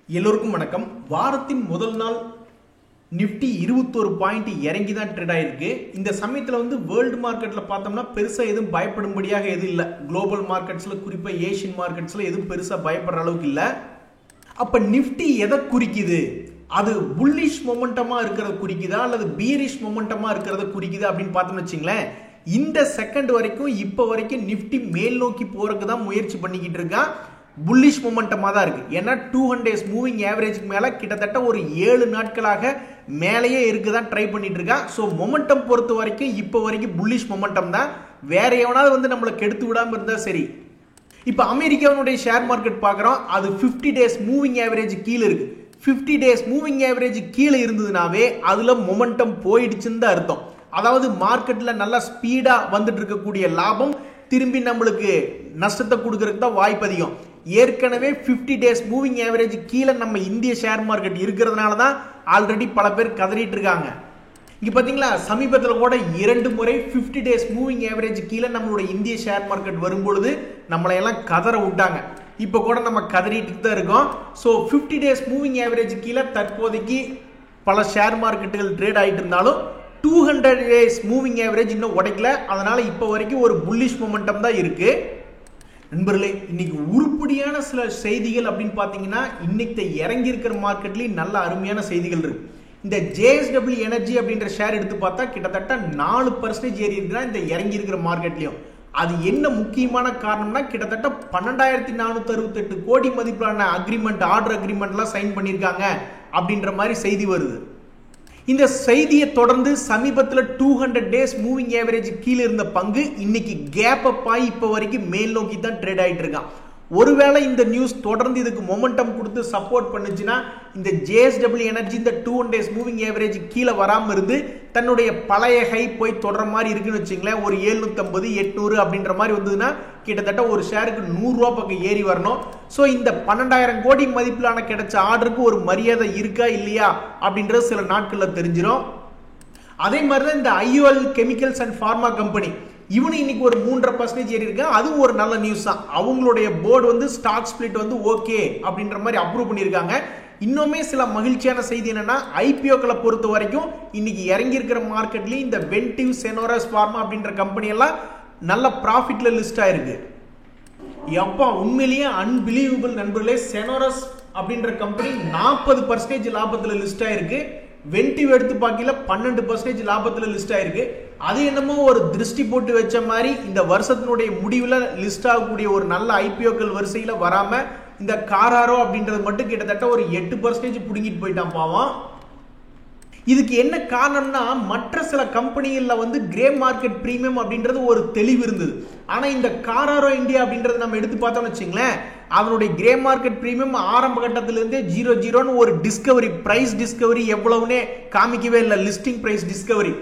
எல்லோருக்கும் வணக்கம். வாரத்தின் முதல் நாள் நிஃப்டி 21 பாயிண்ட் இறங்கி தான் ட்ரேட் ஆயிருக்கு. இந்த சமயத்தில் வேர்ல்டு மார்க்கெட்ல பார்த்தோம்னா பெருசா எதுவும் பயப்படும்படியாக எதுவும் இல்லை. குளோபல் மார்க்கெட்ஸ்ல குறிப்பா ஏஷியன் மார்க்கெட்ஸ்ல எதுவும் பெருசா பயப்படுற அளவுக்கு இல்லை. அப்ப நிஃப்டி எதை குறிக்குது? அது புல்லிஷ் மொமெண்டமா இருக்கிறத குறிக்குதா அல்லது பீரிஷ் மொமெண்டமா இருக்கிறத குறிக்குதா அப்படின்னு பார்த்தோம்னு வச்சுங்களேன். இந்த செகண்ட் வரைக்கும் இப்ப வரைக்கும் நிஃப்டி மேல் நோக்கி போறதுக்கு தான் முயற்சி பண்ணிக்கிட்டு இருக்கான். புல்லிஷ் மொமெண்டமா தான் இருக்கு. ஏன்னா 200 days மூவிங் ஆவரேஜ்க்கு மேல கிட்டத்தட்ட ஒரு 7 நாட்களாக மேலேயே இருக்குதான் ட்ரை பண்ணிட்டு இருக்கான். ஸோ மொமெண்டம் பொறுத்த வரைக்கும் இப்போ வரைக்கும் புல்லிஷ் மொமெண்டம் தான். வேற எவனாவது நம்மளை கெடுத்து விடாம இருந்தா சரி. இப்போ அமெரிக்காவுடைய ஷேர் மார்க்கெட் பார்க்குறோம். அது 50 days மூவிங் ஆவரேஜ் கீழே இருக்கு. 50 days மூவிங் ஆவரேஜ் கீழே இருந்ததுனாவே அதுல மொமெண்டம் போயிடுச்சுன்னு தான் அர்த்தம். அதாவது மார்க்கெட்ல நல்லா ஸ்பீடா வந்துட்டு இருக்கக்கூடிய லாபம் திரும்பி நம்மளுக்கு நஷ்டத்தை கொடுக்கறதுக்கு தான் வாய்ப்பு அதிகம். ஏற்கனவே 50 days மூவிங் ஆவரேஜ் கீழே நம்ம இந்திய ஷேர் மார்க்கெட் இருக்கிறதுனால தான் ஆல்ரெடி பல பேர் கதறிட்டு இருக்காங்க. இங்க பாத்தீங்களா, சமீபத்தில் கூட 2 முறை 50 days மூவிங் ஆவரேஜ் கீழே நம்மளுடைய இந்திய ஷேர் மார்க்கெட் வரும்பொழுது நம்மளை எல்லாம் கதற விட்டாங்க. இப்ப கூட நம்ம கதறிட்டு தான் இருக்கோம். ஸோ 50 days மூவிங் ஆவரேஜ் கீழே தற்போதைக்கு பல ஷேர் மார்க்கெட்டுகள் ட்ரேட் ஆகிட்டு இருந்தாலும் 200 days மூவிங் ஆவரேஜ் இன்னும் உடைக்கல. அதனால இப்ப வரைக்கும் ஒரு புல்லிஷ் மொமெண்டம் தான் இருக்கு. நண்பர்களே, இன்னைக்கு உருப்படியான சில செய்திகள் அப்படின்னு பாத்தீங்கன்னா இன்னைக்கு இறங்கி இருக்கிற மார்க்கெட்லயும் நல்ல அருமையான செய்திகள் இருக்கு. இந்த JSW எனர்ஜி அப்படின்ற ஷேர் எடுத்து பார்த்தா கிட்டத்தட்ட 4% ஏறி இருக்குன்னா இந்த இறங்கி இருக்கிற மார்க்கெட்லயும். அது என்ன முக்கியமான காரணம்னா கிட்டத்தட்ட 12,468 கோடி மதிப்பிலான அக்ரிமெண்ட், ஆர்டர் அக்ரிமெண்ட்லாம் சைன் பண்ணியிருக்காங்க அப்படின்ற மாதிரி செய்தி வருது. இந்த செய்தியை தொடர்ந்து சமீபத்தில் 200 days மூவிங் ஆவரேஜ் கீழே இருந்த பங்கு இன்னைக்கு கேப் அப் ஆகி இப்போ வரைக்கும் மேல் நோக்கி தான் ட்ரேட் ஆகிட்டு இருக்கான். ஒருவேளை இந்த நியூஸ் தொடர்ந்து இதுக்கு மொமெண்டம் கொடுத்து சப்போர்ட் பண்ணுச்சுன்னா இந்த JSW எனர்ஜி இந்த 200 days மூவிங் ஆவரேஜ் கீழே வராமல் இருந்து தன்னுடைய பழைய ஹை போய் தொடர மாதிரி இருக்குன்னு வச்சுங்களேன். ஒரு 750 800 அப்படின்ற மாதிரி வந்ததுன்னா கிட்டத்தட்ட ஒரு ஷேருக்கு 100 ரூபா பக்கம் ஏறி வரணும். ஸோ இந்த 12,000 கோடி மதிப்பிலான கிடைச்ச ஆர்டருக்கு ஒரு மரியாதை இருக்கா இல்லையா அப்படின்றது சில நாட்களில் தெரிஞ்சிடும். அதே மாதிரி தான் இந்த IOL chemicals and pharma company, இவனு இன்னைக்கு ஒரு 3.5% ஏறி இருக்கு. அதுவும் ஒரு நல்ல நியூஸ் தான். அவங்களுடைய போர்டு ஸ்டாக் ஸ்பிளிட் ஓகே அப்படின்ற மாதிரி அப்ரூவ் பண்ணியிருக்காங்க. இன்னுமே சில மகிழ்ச்சியான செய்தி என்னன்னா IPO-க்களை பொறுத்த வரைக்கும் இன்னைக்கு இறங்கி இருக்கிற மார்க்கெட்லயும் இந்த வென்டிவ், செனோரஸ் ஃபார்மா அப்படின்ற கம்பெனி எல்லாம் நல்ல ப்ராஃபிட்ல லிஸ்ட் ஆயிருக்கு. எப்பா உண்மையிலேயே அன்பிலீவபிள் நண்பர்களே. செனோரஸ் அப்படின்ற கம்பெனி 40% லாபத்துல லிஸ்ட் ஆயிருக்கு. வென்டிவ் எடுத்து பார்க்கல 12% லாபத்துல லிஸ்ட் ஆயிருக்கு. அது என்னமோ ஒரு திருஷ்டி போட்டு வச்ச மாதிரி இந்த வருஷத்தினுடைய முடிவுல லிஸ்ட் ஆகக்கூடிய ஒரு நல்ல IPO-க்கள் வரிசையில வராம இந்த காராரோ அப்படின்றது மட்டும் கிட்டத்தட்ட ஒரு 8% புடுங்கிட்டு போயிட்டான் பாவம். இதுக்கு என்ன காரணம்னா மற்ற சில கம்பெனிகள்ல கிரே மார்க்கெட் பிரீமியம் அப்படின்றது ஒரு தெளிவு இருந்தது. ஆனா இந்த காராரோ இந்தியா அப்படின்றது நம்ம எடுத்து பார்த்தோம்னு வச்சுங்களேன், அதனுடைய கிரே மார்க்கெட் பிரீமியம் ஆரம்ப கட்டத்திலிருந்தே 0.0 ஒரு டிஸ்கவரி, பிரைஸ் டிஸ்கவரி எவ்வளவுனே காமிக்கவே இல்லை, லிஸ்டிங் பிரைஸ் டிஸ்கவரி.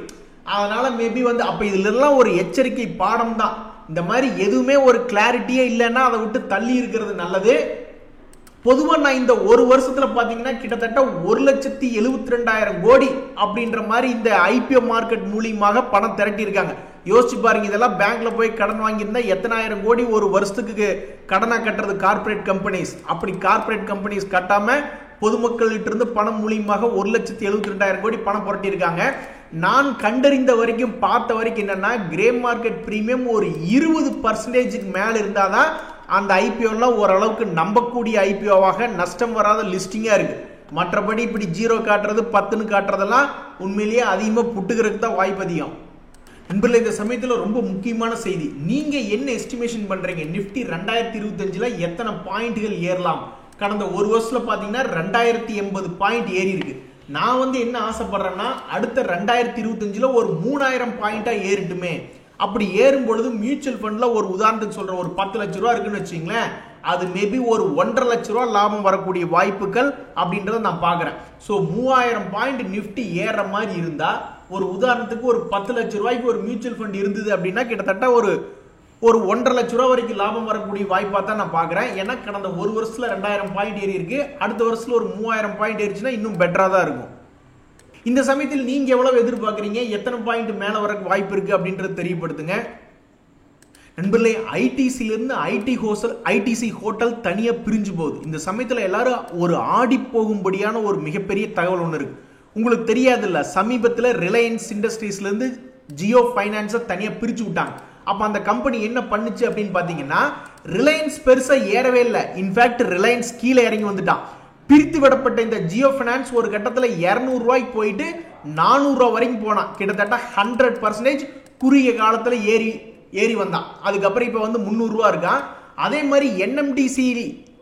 அதனால மேபி அப்ப இதுல எல்லாம் ஒரு எச்சரிக்கை பாடம் தான். இந்த மாதிரி எதுவுமே ஒரு கிளாரிட்டியே இல்லைன்னா அதை விட்டு தள்ளி இருக்கிறது நல்லது. பொதுவா நான் இந்த ஒரு வருஷத்துல பாத்தீங்கன்னா கிட்டத்தட்ட 1,72,000 கோடி அப்படின்ற மாதிரி இந்த IPO மார்க்கெட் மூலியமாக பணம் திரட்டி இருக்காங்க. யோசிச்சு பாருங்க, இதெல்லாம் பேங்க்ல போய் கடன் வாங்கியிருந்தா எத்தனை ஆயிரம் கோடி ஒரு வருஷத்துக்கு கடனா கட்டுறது கார்பரேட் கம்பெனிஸ். அப்படி கார்பரேட் கம்பெனிஸ் கட்டாம பொதுமக்கள்கிட்ட இருந்து பணம் மூலியமாக 1,72,000 கோடி பணம் புரட்டி இருக்காங்க. நான் கண்டறிந்த வரைக்கும் பார்த்த வரைக்கும் என்னன்னா கிரே மார்க்கெட் பிரீமியம் ஒரு 20% மேல இருந்தாதான் அந்த IPO-லாம் ஓரளவுக்கு நம்பக்கூடிய IPO-வாக நஷ்டம் வராத லிஸ்டிங்கா இருக்கு. மற்றபடி இப்படி 0 காட்டுறது 10 காட்டுறதெல்லாம் உண்மையிலேயே அதிகமா புட்டுக்கிறதுக்கு தான் வாய்ப்பு அதிகம். நண்பர்களே, இந்த சமயத்துல ரொம்ப முக்கியமான செய்தி. நீங்க என்ன எஸ்டிமேஷன் பண்றீங்க? நிஃப்டி 2025ல எத்தனை பாயிண்ட்கள் ஏறலாம்? கடந்த ஒரு வருஷத்துல பாத்தீங்கன்னா 2080 பாயிண்ட் ஏறி இருக்கு. நான் என்ன ஆசைப்படுறேன்னா அடுத்த 2025ல ஒரு 3000 பாயிண்டா ஏறிட்டுமே. அப்படி ஏறும் பொழுது மியூச்சுவல் ஃபண்ட்ல ஒரு உதாரணத்துக்கு சொல்ற ஒரு 10 லட்ச ரூபா இருக்குன்னு வச்சுங்களேன், அது மேபி ஒரு 1.5 லட்ச ரூபா லாபம் வரக்கூடிய வாய்ப்புகள் அப்படின்றத நான் பாக்குறேன். ஸோ 3000 பாயிண்ட் நிஃப்டி ஏற மாதிரி இருந்தா ஒரு உதாரணத்துக்கு ஒரு 10 லட்ச ரூபாய்க்கு ஒரு மியூச்சுவல் ஃபண்ட் இருந்தது அப்படின்னா கிட்டத்தட்ட ஒரு 1.5 லட்ச ரூபா வரைக்கும் லாபம் வரக்கூடிய வாய்ப்பா தான் நான் பாக்குறேன். ஏன்னா கடந்த ஒரு வருஷத்துல 2000 பாயிண்ட் ஏறி இருக்கு. அடுத்த வருஷத்துல ஒரு 3000 பாயிண்ட் ஏறிச்சுன்னா இன்னும் பெட்டரா தான் இருக்கும். இந்த சமயத்தில் நீங்க எவ்வளவு எதிர்பார்க்கறீங்க? எத்தனை பாயிண்ட் மேல வர வாய்ப்பு இருக்கு அப்படின்றது தெரியப்படுத்துங்க. நண்பர்களே, ஐடிசிலிருந்து ஐடிசி ஹோட்டல் தனியா பிரிஞ்சு போகுது. இந்த சமயத்துல எல்லாரும் ஒரு ஆடி போகும்படியான ஒரு மிகப்பெரிய தகவல் ஒன்று இருக்கு. உங்களுக்கு தெரியாது இல்ல, சமீபத்தில் ரிலையன்ஸ் இண்டஸ்ட்ரீஸ்ல இருந்து ஜியோ பைனான்ஸை தனியா பிரிச்சு விட்டாங்க. அப்ப அந்த கம்பெனி என்ன பண்ணுச்சு அப்படின்னு பாத்தீங்கன்னா, ரிலையன்ஸ் பெருசா ஏறவே இல்லை. இன்ஃபேக்ட் ரிலையன்ஸ் கீழே இறங்கி வந்துட்டான். பிரித்து விடப்பட்ட இந்த ஜியோ பைனான்ஸ் ஒரு கட்டத்தில் 200 ரூபாய்க்கு போயிட்டு 400 ரூபாய் வரைக்கும் போனான். கிட்டத்தட்ட 100% குறுகிய காலத்தில் ஏறி வந்தான். அதுக்கப்புறம் இப்ப வந்து 300 ரூபாய் இருக்கான். அதே மாதிரி என்எம்டிசி,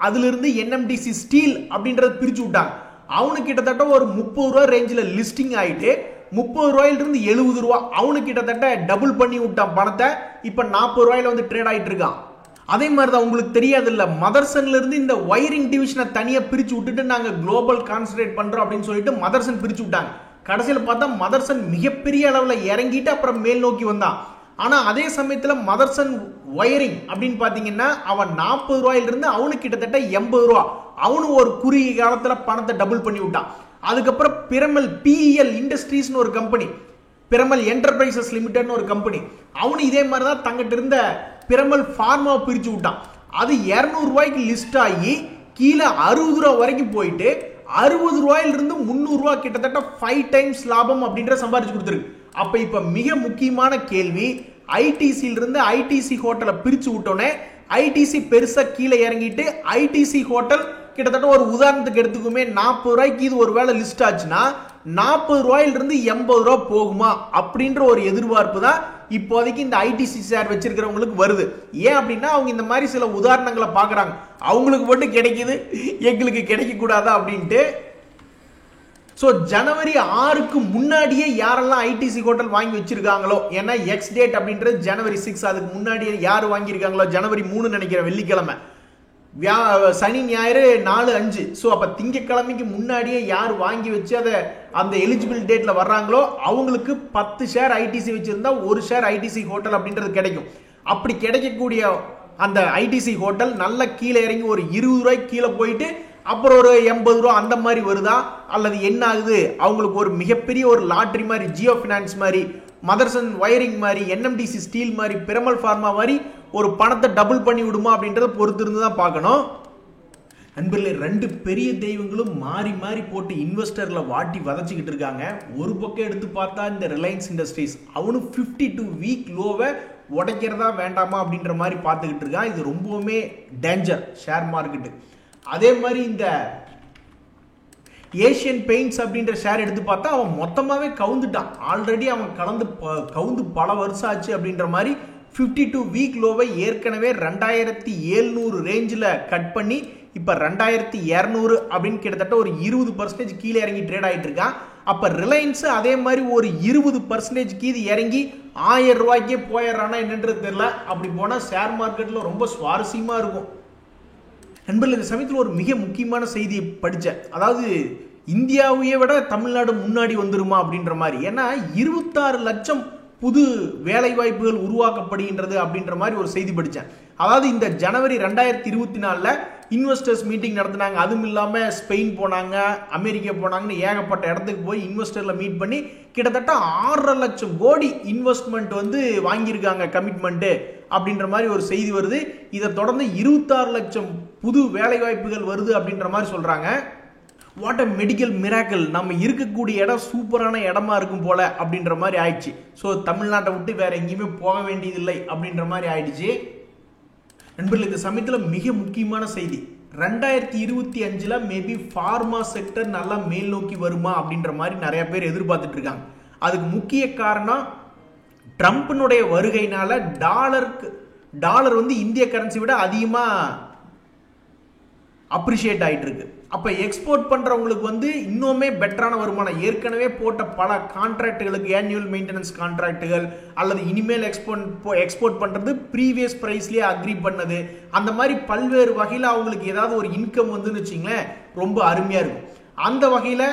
அதுல இருந்து என்எம்டிசி ஸ்டீல் அப்படின்றது பிரிச்சு விட்டாங்க. அவனுக்கு கிட்டத்தட்ட ஒரு 30 ரூபாய் ரேஞ்சில் லிஸ்டிங் ஆயிட்டு 30 ரூபாயிலிருந்து 70 ரூபாய், அவனுக்கு கிட்டத்தட்ட டபுள் பண்ணி விட்டான் பணத்தை. இப்ப 40 ரூபாயில வந்து ட்ரேட் ஆயிட்டு இருக்கான். அதே மாதிரி தான் உங்களுக்கு தெரியாது இல்ல, மதர்சன்ல இருந்து இந்த வயரிங் டிவிஷனை தனியா பிரிச்சு விட்டுட்டு நாங்க குளோபல் கான்சன்ட்ரேட் பண்றோம் அப்படின்னு சொல்லிட்டு மதர்சன் பிரிச்சு விட்டாங்க. கடைசியில் பார்த்தா மதர்சன் மிகப்பெரிய அளவுல இறங்கிட்டு அப்புறம் மேல் நோக்கி வந்தான். ஆனா அதே சமயத்துல மதர்சன் வயரிங் அப்படின்னு பாத்தீங்கன்னா அவன் 40 ரூபாயிலிருந்து அவனுக்கு கிட்டத்தட்ட 80 ரூபாய், அவனு ஒரு குறுகிய காலத்துல பணத்தை டபுள் பண்ணி விட்டான். அதுக்கப்புறம் பிரமல் பிஇஎல் இண்டஸ்ட்ரீஸ் ஒரு கம்பெனி, பிரமல் என்டர்பிரைசஸ் லிமிடெட் ஒரு கம்பெனி, அவனு இதே மாதிரி தான் தங்கிட்ட இருந்த பிரமல் ஃபார்மாவை பிரிச்சு விட்டான். அது 200 ரூபாய்க்கு லிஸ்ட் ஆகி கீழே 60 ரூபாய் வரைக்கும் போயிட்டு 60 ரூபாயிலிருந்து 300 ரூபாய், கிட்டத்தட்ட 5 டைம்ஸ் லாபம் அப்படின்ற சம்பாதிச்சு கொடுத்துருக்கு. அப்ப இப்ப மிக முக்கியமான கேள்வி, ஐடிசியில இருந்து ஐடிசி ஹோட்டலை பிரிச்சு விட்டோன்னே ஐடிசி பெருசா கீழே இறங்கிட்டு ஐடிசி ஹோட்டல் கிட்டத்தட்ட ஒரு உதாரணத்துக்கு எடுத்துக்குமே 40 ரூபாய்க்கு இது ஒரு வேளை லிஸ்ட் ஆச்சுன்னா 40 ரூபாயிலிருந்து 80 ரூபாய் போகுமா அப்படின்ற ஒரு எதிர்பார்ப்பு தான் இப்போதைக்கு இந்த ஐடிசி ஷேர் வச்சிருக்கிறவங்களுக்கு வருது. ஏன் அப்படின்னா அவங்க இந்த மாதிரி சில உதாரணங்களை பாக்குறாங்க. அவங்களுக்கு மட்டும் கிடைக்குது, எங்களுக்கு கிடைக்க கூடாதா அப்படின்ட்டு. சோ ஜனவரி 6க்கு முன்னாடியே யாரெல்லாம் ஐடிசி ஹோட்டல் வாங்கி வச்சிருக்காங்களோ, ஏன்னா எக்ஸ் டேட் அப்படின்றது ஜனவரி 6, அதுக்கு முன்னாடியே யார் வாங்கியிருக்காங்களோ, ஜனவரி 3 நினைக்கிறேன், வெள்ளிக்கிழமை, சனி ஞாயிறு 4, 5. ஸோ அப்போ திங்கக்கிழமைக்கு முன்னாடியே யார் வாங்கி வச்சு அதை அந்த எலிஜிபிள் டேட்ல வர்றாங்களோ அவங்களுக்கு 10 ஷேர் ஐடிசி வச்சிருந்தா 1 ஷேர் ஐடிசி ஹோட்டல் அப்படின்றது கிடைக்கும். அப்படி கிடைக்கக்கூடிய அந்த ஐடிசி ஹோட்டல் நல்ல கீழே இறங்கி ஒரு 20 ரூபாய்க்கு கீழே போயிட்டு அப்புறம் ஒரு 80 ரூபா அந்த மாதிரி வருதா, அல்லது என்ன ஆகுது, அவங்களுக்கு ஒரு மிகப்பெரிய ஒரு லாட்டரி மாதிரி, ஜியோ பினான்ஸ் மாதிரி, மதர்சன் வயரிங் மாதிரி, என்எம்டிசி ஸ்டீல் மாதிரி, பிரமல் ஃபார்மா மாதிரி ஒரு பணத்தை டபுள் பண்ணி விடுமா அப்படின்றத பொறுத்து இருந்து தான் பார்க்கணும். நண்பர்களே, 2 பெரிய தெய்வங்களும் மாறி மாறி போட்டு இன்வெஸ்டர்ல வாட்டி வதச்சிக்கிட்டு இருக்காங்க. ஒரு பக்கம் எடுத்து பார்த்தா இந்த ரிலையன்ஸ் இண்டஸ்ட்ரீஸ் அவனும் 52 வீக் லோவை உடைக்கிறதா வேண்டாமா அப்படின்ற மாதிரி பார்த்துக்கிட்டு இருக்கான். இது ரொம்பவுமே டேஞ்சர் ஷேர் மார்க்கெட்டு. அதே மாதிரி இந்த ஏசியன் பெயிண்ட்ஸ் அப்படின்ற ஷேர் எடுத்து பார்த்தா அவன் மொத்தமாவே கவுந்துட்டான். ஆல்ரெடி அவன் கவுந்து பல வருஷம் ஆச்சு அப்படின்ற மாதிரி 52 வீக் லோவை ஏற்கனவே 2700 ரேஞ்சில் கட் பண்ணி இப்ப 2200 அப்படின்னு கிட்டத்தட்ட ஒரு 20% கீழே இறங்கி ட்ரேட் ஆயிட்டு இருக்கான். அப்ப ரிலையன்ஸ் அதே மாதிரி ஒரு 20% கீழே இறங்கி 1000 ரூபாய்க்கே போயிடுறானா என்னன்றது தெரியல. அப்படி போனா ஷேர் மார்க்கெட்ல ரொம்ப சுவாரஸ்யமா இருக்கும். நண்பர்கள், இந்த சமயத்தில் ஒரு மிக முக்கியமான செய்தியை படித்தேன். அதாவது இந்தியாவையே விட தமிழ்நாடு முன்னாடி வந்துருமா அப்படின்ற மாதிரி. ஏன்னா 26 லட்சம் புது வேலை வாய்ப்புகள் உருவாக்கப்படுகின்றது அப்படின்ற மாதிரி ஒரு செய்தி படித்தேன். அதாவது இந்த ஜனவரி 2024 இன்வெஸ்டர்ஸ் மீட்டிங் நடத்தினாங்க. அதுவும் இல்லாம ஸ்பெயின் போனாங்க, அமெரிக்கா போனாங்கன்னு ஏகப்பட்ட இடத்துக்கு போய் இன்வெஸ்டர்ல மீட் பண்ணி கிட்டத்தட்ட 6.5 லட்சம் கோடி இன்வெஸ்ட்மெண்ட் வந்து வாங்கியிருக்காங்க, கமிட்மெண்ட் அப்படின்ற மாதிரி ஒரு செய்தி வருது. இதை தொடர்ந்து 26 லட்சம் புது வேலை வாய்ப்புகள் வருது அப்படின்ற மாதிரி சொல்றாங்க. வாட் அ மெடிக்கல் மிராக்கிள், நம்ம இருக்கக்கூடிய இடம் சூப்பரான இடமா இருக்கும் போல அப்படின்ற மாதிரி ஆயிடுச்சு. ஸோ தமிழ்நாட்டை விட்டு வேற எங்கேயுமே போக வேண்டியதில்லை அப்படின்ற மாதிரி ஆயிடுச்சு. நண்பர்கள், இந்த சமயத்தில் மிக முக்கியமான செய்தி, 2025 மேபி ஃபார்மா செக்டர் நல்லா மேல் நோக்கி வருமா அப்படின்ற மாதிரி நிறைய பேர் எதிர்பார்த்துட்டு இருக்காங்க. அதுக்கு முக்கிய காரணம் ட்ரம்ப்னுடைய வருகையினால டாலர் வந்து இந்திய கரன்சி விட அதிகமா அப்ரிஷியேட் ஆயிட்டு இருக்கு. அப்ப எக்ஸ்போர்ட் பண்றவங்களுக்கு வந்து இன்னுமே பெட்டரான வருமானம், ஏற்கனவே போட்ட பல கான்ட்ராக்டுகளுக்கு, ஆனுவல் மெயின்டெனன்ஸ் கான்ட்ராக்டுகள் அல்லது இனிமேல் எக்ஸ்போர்ட் பண்றது ப்ரீவியஸ் பிரைஸ்லயே அக்ரி பண்ணது, அந்த மாதிரி பல்வேறு வகையில் அவங்களுக்கு ஏதாவது ஒரு இன்கம் வந்துன்னு வச்சுங்களேன், ரொம்ப அருமையா இருக்கும். அந்த வகையில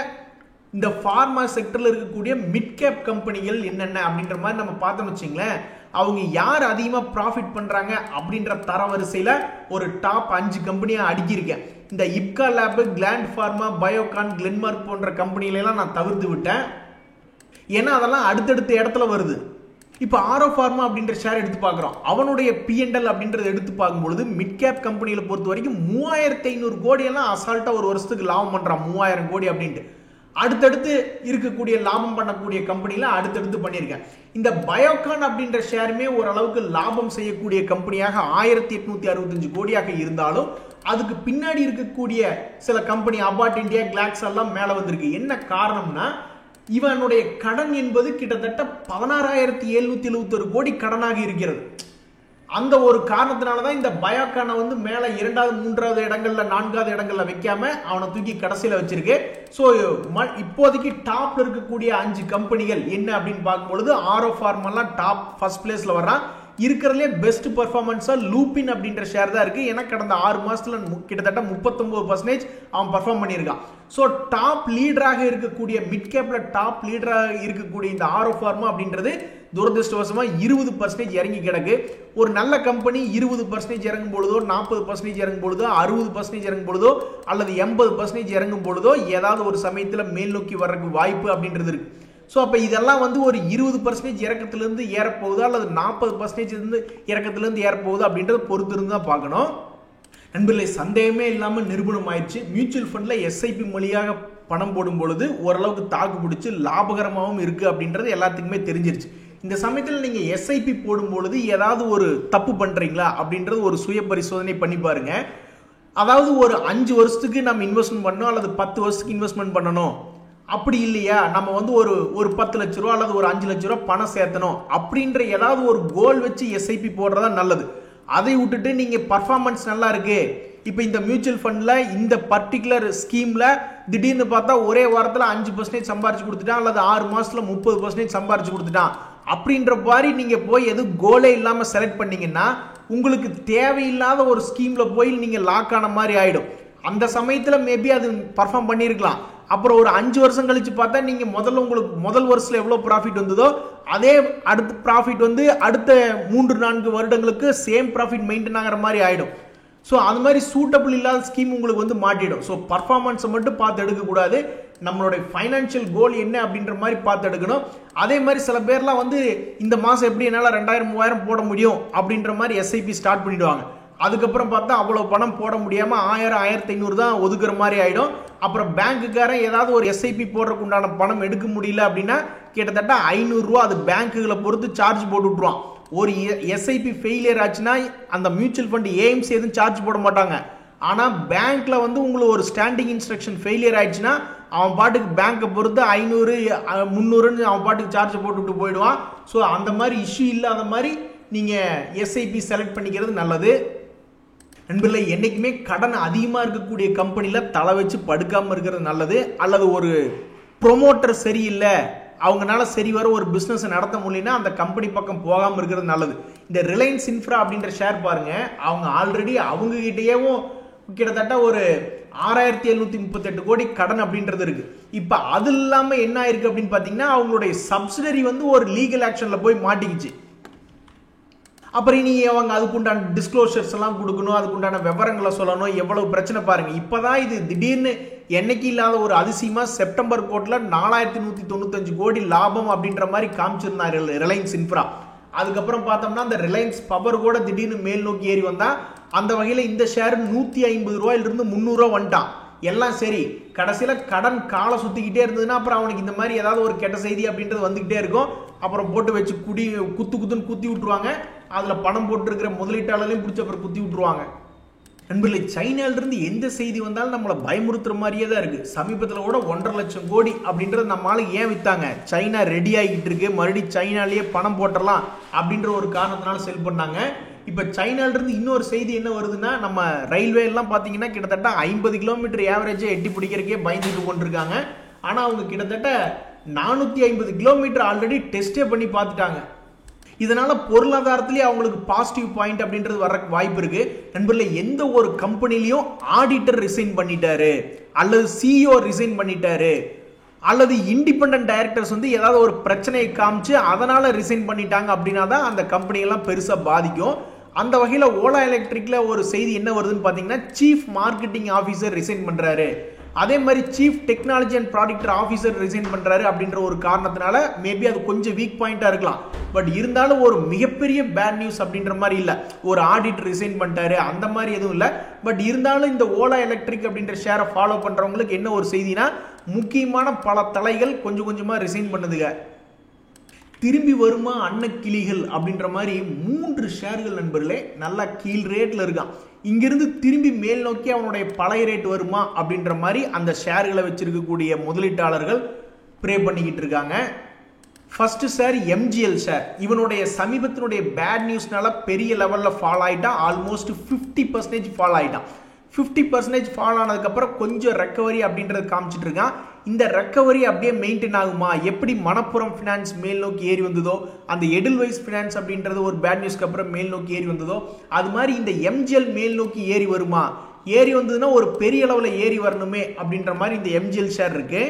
இந்த ஃபார்மா செக்டர்ல இருக்கக்கூடிய மிட் கேப் கம்பெனிகள் என்னென்ன அப்படின்ற மாதிரி நம்ம பார்த்தோம் வச்சுங்களேன், அவங்க யார் அதிகமா ப்ராஃபிட் பண்றாங்க அப்படின்ற தரவரிசையில ஒரு டாப் 5 கம்பெனியா அடுக்கியிருக்கேன். இந்த Ipca lab, gland pharma, Biocon, Glenmark போன்ற கம்பெனிகளெல்லாம் நான் தவிர்த்து விட்டேன். ஏன்னா அதெல்லாம் அடுத்தடுத்த இடத்துல வருது. இப்போ ஆரோ ஃபார்மா அப்படின்ற ஷேர் எடுத்து பார்க்குறோம். அவனுடைய P&L அப்படின்றத எடுத்து பார்க்கும்பொழுது மிட் கேப் கம்பெனியில பொறுத்த வரைக்கும் 3500 கோடியெல்லாம் அசால்ட்டா ஒரு வருஷத்துக்கு லாபம் பண்றான். 3000 கோடி அப்படின்ட்டு அடுத்தடுத்து இருக்கக்கூடிய லாபம் பண்ணக்கூடிய கம்பெனில அடுத்தடுத்து பண்ணியிருக்கேன். இந்த பயோகான் அப்படின்ற ஷேருமே ஓரளவுக்கு லாபம் செய்யக்கூடிய கம்பெனியாக 1865 கோடியாக இருந்தாலும் அதுக்கு பின்னாடி இருக்கக்கூடிய சில கம்பெனி அபார்ட் இந்தியா, கிளாக்ஸ் எல்லாம் மேல வந்திருக்கு. என்ன காரணம்னா இவனுடைய கடன் என்பது கிட்டத்தட்ட 16,771 கோடி கடனாக இருக்கிறது. அந்த ஒரு காரணத்தினால தான் இந்த பயோகானை வந்து மேல 2வது 3வது இடங்கள்ல 4வது இடங்கள்ல வைக்காம அவனை தூக்கி கடைசியில வச்சிருக்கு. ஸோ இப்போதைக்கு டாப்ல இருக்கக்கூடிய 5 கம்பெனிகள் என்ன அப்படின்னு பார்க்கும்பொழுது ஆரோ ஃபார்மெல்லாம் டாப் ஃபர்ஸ்ட் பிளேஸ்ல வர்றான். இருக்கிறதுலே பெஸ்ட் பெர்ஃபார்மன்ஸா லூபின் அப்படின்ற ஷேர் தான் இருக்கு. ஏன்னா கடந்த 6 மாசத்துல கிட்டத்தட்ட 39% அவன் பெர்ஃபார்ம் பண்ணியிருக்கான். ஸோ டாப் லீடராக இருக்கக்கூடிய மிட் கேப்ல டாப் லீடராக இருக்கக்கூடிய இந்த ஆரோ ஃபார்மா அப்படின்றது துரதிருஷ்டவசமா 20% இறங்கி கிடக்கு. ஒரு நல்ல கம்பெனி 20% இறங்கும் பொழுதோ, 40% இறங்கும் பொழுதோ, 60% இறங்கும் பொழுதோ அல்லது 80% இறங்கும் பொழுதோ ஏதாவது ஒரு சமயத்துல மேல் நோக்கி வர்றதுக்கு வாய்ப்பு அப்படின்றது இருக்கு. ஸோ அப்போ இதெல்லாம் வந்து ஒரு 20% இறக்கத்திலிருந்து ஏறப்போகுது அல்லது 40% இறக்கத்திலிருந்து ஏறப்போகுது அப்படின்றத பொறுத்து இருந்து தான் பார்க்கணும். நண்பர்களே, சந்தேகமே இல்லாமல் நிரூபணம் ஆயிடுச்சு. மியூச்சுவல் ஃபண்ட்ல SIP மொழியாக பணம் போடும் பொழுது ஓரளவுக்கு தாக்கு பிடிச்சி லாபகரமாகவும் இருக்கு அப்படின்றது எல்லாத்துக்குமே தெரிஞ்சிருச்சு. இந்த சமயத்தில் நீங்க SIP போடும் பொழுது ஏதாவது ஒரு தப்பு பண்றீங்களா அப்படின்றது ஒரு சுய பரிசோதனை பண்ணி பாருங்க. அதாவது ஒரு 5 வருஷத்துக்கு நம்ம இன்வெஸ்ட்மெண்ட் பண்ணணும் அல்லது 10 வருஷத்துக்கு இன்வெஸ்ட்மெண்ட் பண்ணணும். அப்படி இல்லையா நம்ம வந்து ஒரு 10 லட்ச ரூபா அல்லது ஒரு 5 லட்ச ரூபா பணம் சேர்த்தணும் அப்படின்ற ஏதாவது ஒரு கோல் வச்சு SIP போடுறதா நல்லது. அதை விட்டுட்டு நீங்க பர்ஃபார்மன்ஸ் நல்லா இருக்கு, இப்போ இந்த மியூச்சுவல் ஃபண்ட்ல இந்த பர்டிகுலர் ஸ்கீம்ல திடீர்னு பார்த்தா ஒரே வாரத்தில் 5% சம்பாரிச்சு கொடுத்துட்டான் அல்லது 6 மாசத்துல 30% சம்பாரிச்சு கொடுத்துட்டான் அப்படின்ற மாதிரி நீங்க போய் எது கோலே இல்லாம செலக்ட் பண்ணீங்கன்னா உங்களுக்கு தேவையில்லாத ஒரு ஸ்கீம்ல போய் நீங்க லாக் ஆன மாதிரி ஆயிடும். அந்த சமயத்துல மேபி அது பர்ஃபார்ம் பண்ணிருக்கலாம். அப்புறம் ஒரு 5 வருஷம் கழிச்சு பார்த்தா நீங்க உங்களுக்கு முதல் வருஷத்துல எவ்வளவு ப்ராஃபிட் வந்ததோ அதே அடுத்த ப்ராஃபிட் வந்து அடுத்த 3-4 வருடங்களுக்கு சேம் ப்ராஃபிட் மெயின்டைன் ஆகிற மாதிரி ஆயிடும். ஸோ அந்த மாதிரி சூட்டபிள் இல்லாத ஸ்கீம் உங்களுக்கு வந்து மாட்டிடும். ஸோ பர்ஃபார்மன்ஸை மட்டும் பார்த்து எடுக்கக்கூடாது, நம்மளுடைய ஃபைனான்சியல் கோல் என்ன அப்படின்ற மாதிரி பார்த்து எடுக்கணும். அதே மாதிரி சில பேர்லாம் வந்து இந்த மாதம் எப்படி என்னால் 2000-3000 போட முடியும் அப்படின்ற மாதிரி SIP ஸ்டார்ட் பண்ணிடுவாங்க. அதுக்கப்புறம் பார்த்தா அவ்வளோ பணம் போட முடியாமல் 1000-1500 தான் ஒதுக்குற மாதிரி ஆகிடும். அப்புறம் பேங்க்குக்காரன் ஏதாவது ஒரு SIP போடுறதுக்கு உண்டான பணம் எடுக்க முடியல அப்படின்னா கிட்டத்தட்ட 500 ரூபா அது பேங்க்குகளை பொறுத்து சார்ஜ் போட்டு விட்ருவான். ஒரு SIP ஃபெயிலியர் ஆச்சுன்னா அந்த மியூச்சுவல் ஃபண்ட் AMC எதுவும் சார்ஜ் போட மாட்டாங்க. ஆனால் பேங்க்ல வந்து உங்களுக்கு ஒரு ஸ்டாண்டிங் இன்ஸ்ட்ரக்ஷன் ஃபெயிலியர் ஆயிடுச்சுன்னா அவன் பாட்டுக்கு பேங்கை பொறுத்து 500-300 அவன் பாட்டுக்கு சார்ஜ் போட்டுவிட்டு போயிடுவான். ஸோ அந்த மாதிரி இஷ்யூ இல்லாத மாதிரி நீங்கள் SIP செலக்ட் பண்ணிக்கிறது நல்லது. நண்பர்களே, என்னைக்குமே கடன் அதிகமாக இருக்கக்கூடிய கம்பெனியில் தலை வச்சு படுக்காமல் இருக்கிறது நல்லது. அல்லது ஒரு ப்ரொமோட்டர் சரியில்லை, அவங்களால சரி வர ஒரு பிஸ்னஸ் நடத்த முடியலன்னா அந்த கம்பெனி பக்கம் போகாமல் இருக்கிறது நல்லது. இந்த ரிலையன்ஸ் இன்ஃப்ரா அப்படின்ற ஷேர் பாருங்க, அவங்க ஆல்ரெடி அவங்க கிட்டேயும் கிட்டத்தட்ட ஒரு 6738 கோடி கடன் அப்படின்றது இருக்கு. இப்போ அது இல்லாமல் என்ன ஆயிருக்கு அப்படின்னு பார்த்தீங்கன்னா அவங்களுடைய சப்சிடரி வந்து ஒரு லீகல் ஆக்ஷனில் போய் மாட்டிக்கிச்சு. அப்புறம் நீ அவங்க அதுக்குண்டான டிஸ்க்ளோஷர்ஸ் எல்லாம் கொடுக்கணும், அதுக்குண்டான விவரங்களை சொல்லணும், எவ்வளவு பிரச்சனை பாருங்க. இப்பதான் இது திடீர்னு என்னைக்கு இல்லாத ஒரு அதிசயமா செப்டம்பர் கோட்ல 4195 கோடி லாபம் அப்படின்ற மாதிரி காமிச்சிருந்தாரு ரிலையன்ஸ் இன்ஃப்ரா. அதுக்கப்புறம் பார்த்தோம்னா அந்த ரிலையன்ஸ் பவர் கூட திடீர்னு மேல் நோக்கி ஏறி வந்தா அந்த வகையில இந்த ஷேர் 150 ரூபாயிலிருந்து 300 ரூபா வந்துட்டான். எல்லாம் சரி, கடைசியில கடன் காலை சுத்திக்கிட்டே இருந்ததுன்னா அப்புறம் அவனுக்கு இந்த மாதிரி ஏதாவது ஒரு கெட்ட செய்தி அப்படின்றது வந்துகிட்டே இருக்கும். அப்புறம் போட்டு வச்சு குத்துன்னு குத்தி விட்டுருவாங்க. அதுல பணம் போட்டு இருக்கிற முதலீட்டாளர்களையும் பிடிச்ச அப்புறம் குத்தி விட்டுருவாங்க. நண்பர்களே, சைனால இருந்து எந்த செய்தி வந்தாலும் நம்மளை பயமுறுத்துற மாதிரியே தான் இருக்கு. சமீபத்தில் கூட 1.5 லட்சம் கோடி அப்படின்றது நம்மளால ஏன் வித்தாங்க, சைனா ரெடி ஆகிட்டு இருக்கு, மறுபடியும் சைனாலேயே பணம் போட்டுடலாம் அப்படின்ற ஒரு காரணத்தினால செல் பண்ணாங்க. இப்ப சைனால இருந்து இன்னொரு செய்தி என்ன வருதுன்னா, நம்ம ரயில்வே எல்லாம் பாத்தீங்கன்னா கிட்டத்தட்ட 50 கிலோமீட்டர் ஆவரேஜா எட்டி பிடிக்கிறக்கே பயந்துட்டு கொண்டிருக்காங்க. ஆனா அவங்க கிட்டத்தட்ட 450 கிலோமீட்டர் ஆல்ரெடி டெஸ்டே பண்ணி பார்த்துட்டாங்க. இதனால பொருளாதாரத்திலேயே அவங்களுக்கு பாசிட்டிவ் பாயிண்ட் அப்படின்றது வர வாய்ப்பு இருக்கு. நண்பர்களே, எந்த ஒரு கம்பெனிலையும் ஆடிட்டர் ரிசைன் பண்ணிட்டாரு அல்லது CEO ரிசைன் பண்ணிட்டாரு அல்லது இண்டிபெண்டன்ட் டைரக்டர்ஸ் வந்து ஏதாவது ஒரு பிரச்சனையை காமிச்சு அதனால ரிசைன் பண்ணிட்டாங்க அப்படின்னா தான் அந்த கம்பெனி எல்லாம் பெருசா பாதிக்கும். அந்த வகையில் ஓலா எலக்ட்ரிக்ல ஒரு செய்தி என்ன வருதுன்னு பார்த்தீங்கன்னா, சீஃப் மார்க்கெட்டிங் ஆஃபீஸர் ரிசைன் பண்றாரு. அதே மாதிரி chief technology and product officer resign பண்றாரு அப்படின்ற ஒரு காரணத்தினால மேபி அது கொஞ்சம் வீக் பாயிண்டா இருக்கலாம். பட் இருந்தாலும் ஒரு மிகப்பெரிய பேட் நியூஸ் அப்படின்ற மாதிரி இல்ல. ஒரு ஆடிட் ரிசைன் பண்ணிட்டாரு அந்த மாதிரி எதுவும் இல்ல. பட் இருந்தாலும் இந்த ஓலா எலக்ட்ரிக் அப்படின்ற ஷேரை ஃபாலோ பண்றவங்களுக்கு என்ன ஒரு செய்தினா, முக்கியமான பல தலைகள் கொஞ்சம் கொஞ்சமா ரிசைன் பண்ணுதுங்க. திரும்பி வருமா அன்னக்கிளிகள் அப்படின்ற மாதிரி 3 ஷேர்கள் நண்பர்களே நல்லா கீழ் ரேட்ல இருக்கான். இங்கிருந்து திரும்பி மேல் நோக்கி அவனுடைய பழைய ரேட் வருமா அப்படின்ற மாதிரி அந்த ஷேர்களை வச்சிருக்கக்கூடிய முதலீட்டாளர்கள் ப்ரே பண்ணிக்கிட்டு இருக்காங்க. First share MGL share. இவனுடைய சமீபத்தினுடைய பேட் நியூஸ்னால பெரிய லெவல்ல ஃபால் ஆயிட்டான். ஆல்மோஸ்ட் 50% ஃபால் ஆயிட்டான். 50% ஃபால் ஆனதுக்கப்புறம் கொஞ்சம் ரெக்கவரி அப்படின்றது காமிச்சிட்டு இருக்கான். இந்த ரெக்கவரி அப்படியே மெயின்டைன் ஆகுமா? எப்படி மணப்புரம் ஃபினான்ஸ் மேல் நோக்கி ஏறி வந்ததோ, அந்த எடில்வைஸ் ஃபினான்ஸ் அப்படின்றது ஒரு பேட் நியூஸ்க்கு அப்புறம் மேல் நோக்கி ஏறி வந்ததோ, அது மாதிரி இந்த எம்ஜிஎல் மேல் நோக்கி ஏறி வருமா? ஏறி வந்ததுன்னா ஒரு பெரிய அளவில் ஏறி வரணுமே அப்படின்ற மாதிரி இந்த எம்ஜிஎல் ஷேர் இருக்கு.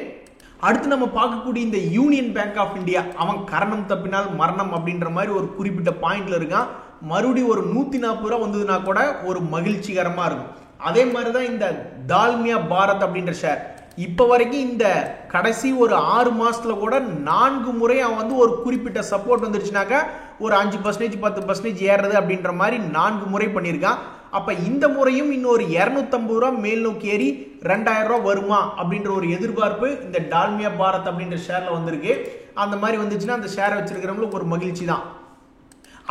அடுத்து நம்ம பார்க்கக்கூடிய இந்த யூனியன் பேங்க் ஆஃப் இந்தியா, அவன் கரணம் தப்பினால் மரணம் அப்படின்ற மாதிரி ஒரு குறிப்பிட்ட பாயிண்ட்ல இருக்கான். மறுபடியும் ஒரு 140 ரூபா வந்ததுன்னா கூட ஒரு மகிழ்ச்சிகரமா இருக்கும். அதே மாதிரி தான் இந்த தால்மியா பாரத் அப்படின்ற ஷேர். இப்ப வரைக்கும் இந்த கடைசி ஒரு 6 மாசத்துல கூட 4 முறை அவன் வந்து ஒரு குறிப்பிட்ட சப்போர்ட் வந்துருச்சுனாக்கா ஒரு 5% 10% ஏறுறது அப்படின்ற மாதிரி 4 முறை பண்ணியிருக்கான். அப்ப இந்த முறையும் இன்னொரு 250 ரூபா மேல் நோக்கி ஏறி 2000 ரூபா வருமா அப்படின்ற ஒரு எதிர்பார்ப்பு இந்த டால்மியா பாரத் அப்படின்ற ஷேர்ல வந்திருக்கு. அந்த மாதிரி வந்துச்சுன்னா அந்த ஷேரை வச்சிருக்கிறவங்களுக்கு ஒரு மகிழ்ச்சி தான்.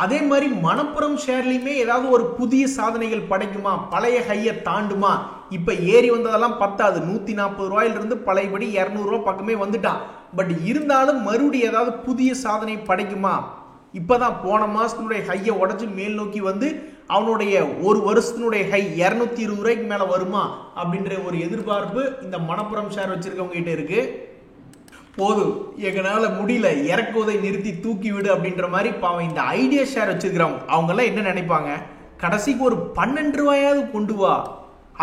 அதே மாதிரி மணப்புரம் ஷேர்லயுமே ஏதாவது ஒரு புதிய சாதனைகள் படைக்குமா? பழைய ஹையை தாண்டுமா? இப்ப ஏறி வந்ததெல்லாம் பத்தாது. 140 ரூபாயிலிருந்து பழையபடி 200 ரூபாய் பக்கமே வந்துட்டான். பட் இருந்தாலும் மறுபடியும் ஏதாவது புதிய சாதனை படைக்குமா? இப்பதான் போன மாசத்தினுடைய ஹையை உடைச்சு மேல் நோக்கி வந்து அவனுடைய ஒரு வருஷத்தினுடைய ஹை 220 ரூபாய்க்கு மேல வருமா அப்படின்ற ஒரு எதிர்பார்ப்பு இந்த மணப்புரம் ஷேர் வச்சிருக்கவங்க கிட்ட இருக்கு. போதும், எங்களால முடியல, இறக்குவதை நிறுத்தி தூக்கி விடு அப்படின்ற மாதிரி பாவம் இந்த ஐடியா ஷேர் வச்சிருக்கிறவங்க அவங்க எல்லாம் என்ன நினைப்பாங்க? கடைசிக்கு ஒரு 12 ரூபாயாவது கொண்டு வா,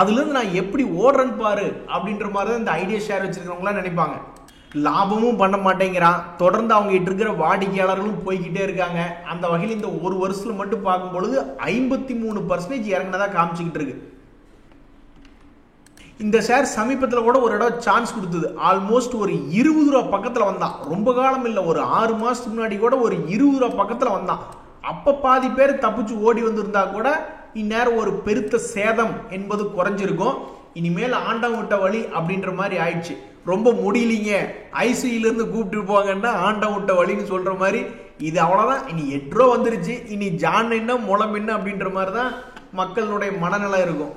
அதுல இருந்து நான் எப்படி ஓடுறேன்னு பாரு அப்படின்ற மாதிரி தான் இந்த ஐடியா ஷேர் வச்சிருக்கிறவங்க எல்லாம் நினைப்பாங்க. லாபமும் பண்ண மாட்டேங்கிறான். தொடர்ந்து அவங்க கிட்ட இருக்கிற வாடிக்கையாளர்களும் போய்கிட்டே இருக்காங்க. அந்த வகையில் இந்த ஒரு வருஷத்துல மட்டும் பார்க்கும் பொழுது 53% இறங்கினதா காமிச்சுக்கிட்டு இருக்கு. இந்த ஷேர் சமீபத்தில் கூட ஒரு இடம் சான்ஸ் கொடுத்தது. ஆல்மோஸ்ட் ஒரு 20 ரூபா பக்கத்தில் வந்தான். ரொம்ப காலம் இல்லை, ஒரு 6 மாசத்துக்கு முன்னாடி கூட ஒரு 20 ரூபா பக்கத்தில் வந்தான். அப்ப பாதி பேர் தப்பிச்சு ஓடி வந்திருந்தா கூட இந்நேரம் ஒரு பெருத்த சேதம் என்பது குறைஞ்சிருக்கும். இனிமேல் ஆண்டம் விட்ட வழி அப்படின்ற மாதிரி ஆயிடுச்சு. ரொம்ப முடியலீங்க, ஐசியூல இருந்து கூப்பிட்டு போங்கன்னா ஆண்டம் விட்ட வழின்னு சொல்ற மாதிரி இது அவ்வளவுதான். இனி 8 ரூபா வந்துருச்சு, இனி ஜான் என்ன முளம் என்ன அப்படின்ற மாதிரி தான் மக்களுடைய மனநிலை இருக்கும்.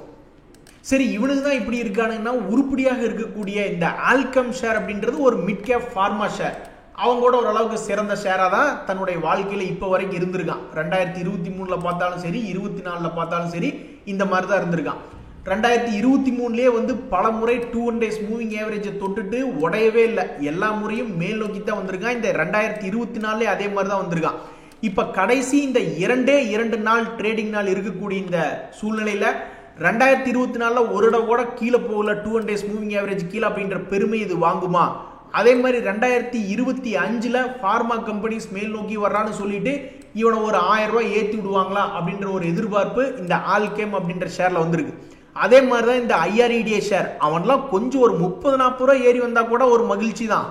சரி, இவனுக்கு தான் இப்படி இருக்கானுங்கன்னா உருப்படியாக இருக்கக்கூடிய இந்த ஆல்கம் ஷேர் அப்படின்றது ஒரு மிட் கேப் ஃபார்மா ஷேர். அவங்க கூட ஓரளவுக்கு சிறந்த ஷேரா தான் தன்னுடைய வாழ்க்கையில இப்ப வரைக்கும் இருந்திருக்கான். 2023 பார்த்தாலும் சரி, 24 பார்த்தாலும் சரி, இந்த மாதிரி தான் இருந்திருக்கான். 2023 வந்து பல முறை 200 days மூவிங் ஆவரேஜை தொட்டுட்டு உடையவே இல்லை. எல்லா முறையும் மேல் நோக்கி தான் வந்திருக்கான். இந்த 2024 அதே மாதிரி தான் வந்திருக்கான். இப்ப கடைசி இந்த 2 நாள் ட்ரேடிங் நாள் இருக்கக்கூடிய இந்த சூழ்நிலையில 2024 ஒரு இடம் கூட கீழே போகல, 200 days மூவிங் ஆவரேஜ் கீழே அப்படின்ற பெருமை இது வாங்குமா? அதே மாதிரி 2025 ஃபார்மா கம்பெனிஸ் மேல் நோக்கி வர்றான்னு சொல்லிட்டு இவனை ஒரு 1000 ரூபாய் ஏற்றி விடுவாங்களா அப்படின்ற ஒரு எதிர்பார்ப்பு இந்த ஆல்கேம் அப்படின்ற ஷேர்ல வந்திருக்கு. அதே மாதிரிதான் இந்த ஐஆர்இடிஏ ஷேர். அவன்லாம் கொஞ்சம் ஒரு 30-40 ரூபாய் ஏறி வந்தா கூட ஒரு மகிழ்ச்சி தான்.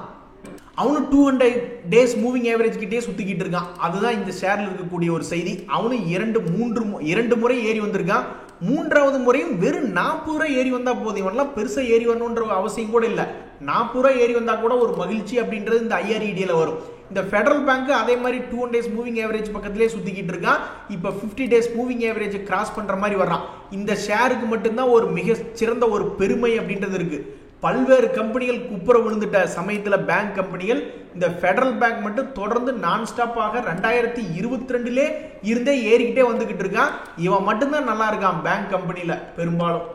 அவனும் 200 days மூவிங் ஆவரேஜ் கிட்டே சுத்திக்கிட்டு இருக்கான். அதுதான் இந்த ஷேர்ல இருக்கக்கூடிய ஒரு செய்தி. அவனும் 2 முறை ஏறி வந்திருக்கான். 3வது முறையும் வெறும் 40 ரூபாய் ஏறி வந்தா போதும். இவன்லாம் பெருசா ஏறி வரணுன்ற அவசியம் கூட இல்ல. 40 ரூபாய் ஏறி வந்தா கூட ஒரு மகிழ்ச்சி அப்படின்றது இந்த ஐஆர்இடிஏல வரும். இந்த ஃபெடரல் பேங்க் அதே மாதிரி 200 days மூவிங் ஆவரேஜ் பக்கத்திலே சுத்திக்கிட்டு இருக்கான். இப்ப 50 days மூவிங் ஆவரேஜ் கிராஸ் பண்ற மாதிரி வர்றான். இந்த ஷேருக்கு மட்டும்தான் ஒரு மிக சிறந்த ஒரு பெருமை அப்படின்றது இருக்கு. பல்வேறு கம்பெனிகள் குப்புற விழுந்துட்ட சமயத்துல பேங்க் கம்பெனிகள், இந்த ஃபெடரல் பேங்க் மட்டும் தொடர்ந்து நான் ஸ்டாப்பாக 2022 இருந்தே ஏறிக்கிட்டே வந்துகிட்டு இருக்கான். இவன் மட்டும்தான் நல்லா இருக்கான் பேங்க் கம்பெனில பெரும்பாலும்.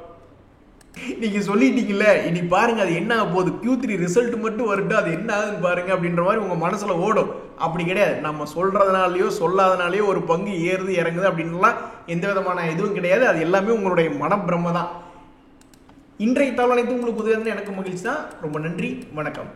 நீங்க சொல்லிட்டீங்கல்ல, இனி பாருங்க அது என்ன ஆக போகுது, Q3 ரிசல்ட் மட்டும் வரட்டும், அது என்ன ஆகுதுன்னு பாருங்க அப்படின்ற மாதிரி உங்க மனசுல ஓடும். அப்படி கிடையாது. நம்ம சொல்றதுனாலயோ சொல்லாதனாலயோ ஒரு பங்கு ஏறுது இறங்குது அப்படின்லாம் எந்த விதமான இதுவும் கிடையாது. அது எல்லாமே உங்களுடைய மனப்பிரம தான். இன்றைய தகவல் அனைத்தும் உங்களுக்கு உதவியதுன்னு எனக்கு மகிழ்ச்சி தான். ரொம்ப நன்றி, வணக்கம்.